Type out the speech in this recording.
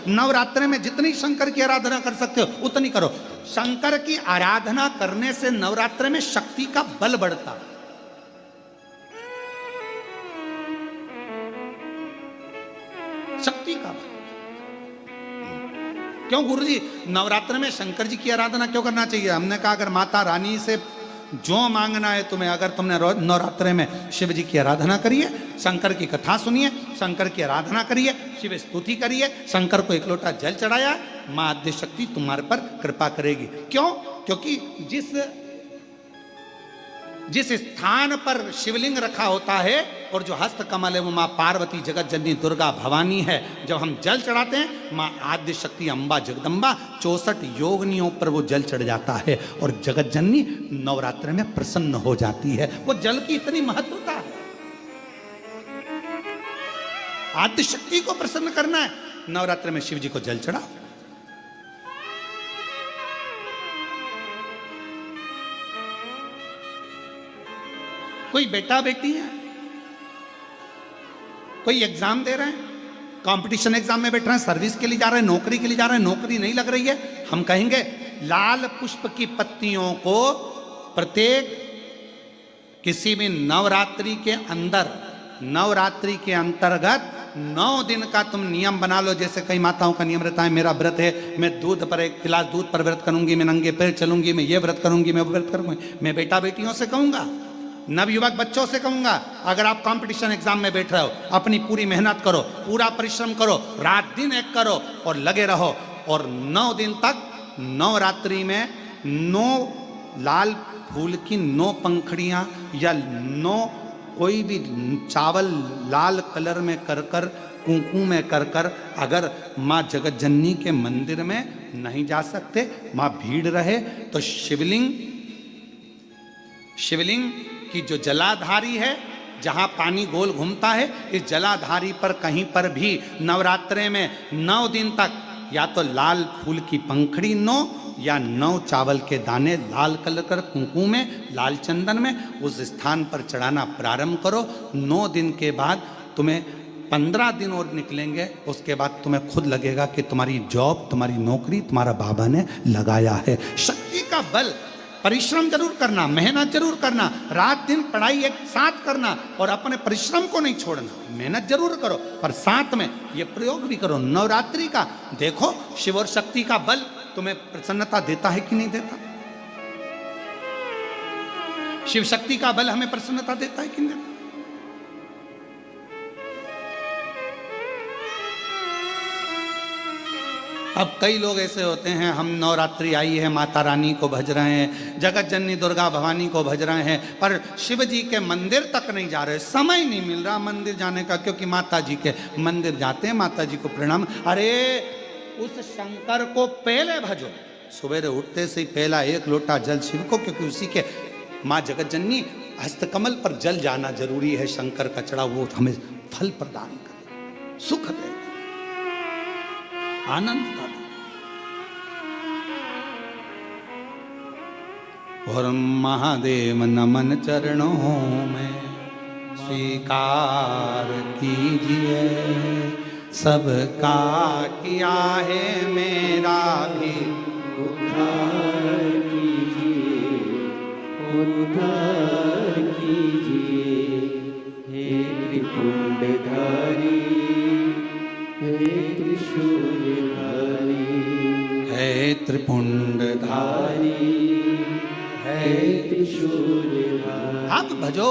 नवरात्रि में जितनी शंकर की आराधना कर सकते हो उतनी करो। शंकर की आराधना करने से नवरात्रि में शक्ति का बल बढ़ता। शक्ति का बल। क्यों गुरुजी नवरात्र में शंकर जी की आराधना क्यों करना चाहिए? हमने कहा अगर माता रानी से जो मांगना है तुम्हें, अगर तुमने नवरात्रे में शिव जी की आराधना करिए, शंकर की कथा सुनिए, शंकर की आराधना करिए, शिव स्तुति करिए, शंकर को एक लोटा जल चढ़ाया, मां आद्य शक्ति तुम्हारे पर कृपा करेगी। क्यों? क्योंकि जिस स्थान पर शिवलिंग रखा होता है और जो हस्त कमल है वो मां पार्वती जगत जननी दुर्गा भवानी है। जब हम जल चढ़ाते हैं मां आद्य शक्ति अम्बा जगदम्बा 64 योगिनियों पर वो जल चढ़ जाता है और जगत जननी नवरात्र में प्रसन्न हो जाती है। वो जल की इतनी महत्वता है। आद्य शक्ति को प्रसन्न करना है, नवरात्र में शिव जी को जल चढ़ा। कोई बेटा बेटी है, कोई एग्जाम दे रहे हैं, कंपटीशन एग्जाम में बैठ रहे हैं, सर्विस के लिए जा रहे हैं, नौकरी के लिए जा रहे हैं, नौकरी नहीं लग रही है, हम कहेंगे लाल पुष्प की पत्तियों को प्रत्येक किसी भी नवरात्रि के अंदर, नवरात्रि के अंतर्गत 9 दिन का तुम नियम बना लो। जैसे कई माताओं का नियम रहता है, मेरा व्रत है, मैं दूध पर एक गिलास दूध पर व्रत करूंगी, मैं नंगे पैर चलूंगी, मैं ये व्रत करूंगी, मैं वो व्रत करूंगी। मैं बेटा बेटियों से कहूंगा, नवयुवक बच्चों से कहूंगा, अगर आप कंपटीशन एग्जाम में बैठ रहे हो, अपनी पूरी मेहनत करो, पूरा परिश्रम करो, रात दिन एक करो और लगे रहो। और 9 दिन तक नवरात्रि में 9 लाल फूल की 9 पंखड़ियां या 9 कोई भी चावल लाल कलर में कर कर, कुंकू में कर कर, अगर माँ जगत जननी के मंदिर में नहीं जा सकते, माँ भीड़ रहे तो शिवलिंग की जो जलाधारी है, जहां पानी गोल घूमता है, इस जलाधारी पर कहीं पर भी नवरात्रे में 9 दिन तक या तो लाल फूल की पंखड़ी 9 या 9 चावल के दाने लाल कलर कर कुंकू में, लाल चंदन में उस स्थान पर चढ़ाना प्रारंभ करो। 9 दिन के बाद तुम्हें 15 दिन और निकलेंगे, उसके बाद तुम्हें खुद लगेगा कि तुम्हारी जॉब, तुम्हारी नौकरी तुम्हारा बाबा ने लगाया है। शक्ति का बल। परिश्रम जरूर करना, मेहनत जरूर करना, रात दिन पढ़ाई एक साथ करना और अपने परिश्रम को नहीं छोड़ना। मेहनत जरूर करो पर साथ में ये प्रयोग भी करो नवरात्रि का। देखो शिव और शक्ति का बल तुम्हें प्रसन्नता देता है कि नहीं देता? शिव शक्ति का बल हमें प्रसन्नता देता है कि नहीं देता? अब कई लोग ऐसे होते हैं, हम नवरात्रि आई है, माता रानी को भज रहे हैं, जगत जननी दुर्गा भवानी को भज रहे हैं, पर शिव जी के मंदिर तक नहीं जा रहे, समय नहीं मिल रहा मंदिर जाने का, क्योंकि माता जी के मंदिर जाते हैं, माता जी को प्रणाम। अरे उस शंकर को पहले भजो, सवेरे उठते से ही पहला 1 लोटा जल शिव को, क्योंकि उसी के माँ जगत जननी हस्तकमल पर जल जाना जरूरी है। शंकर का चढ़ा वो हमें फल प्रदान करे, सुख दे, आनंद का दे। और महादेव नमन चरणों में स्वीकार कीजिए, सबका किया है मेरा भी उद्धार कीजिए, उद्धार कीजिए। हे त्रिपुंडधारी, हे त्रिशूलधारी, हे त्रिपुंडधारी, हे त्रिशूलधारी। आप भजो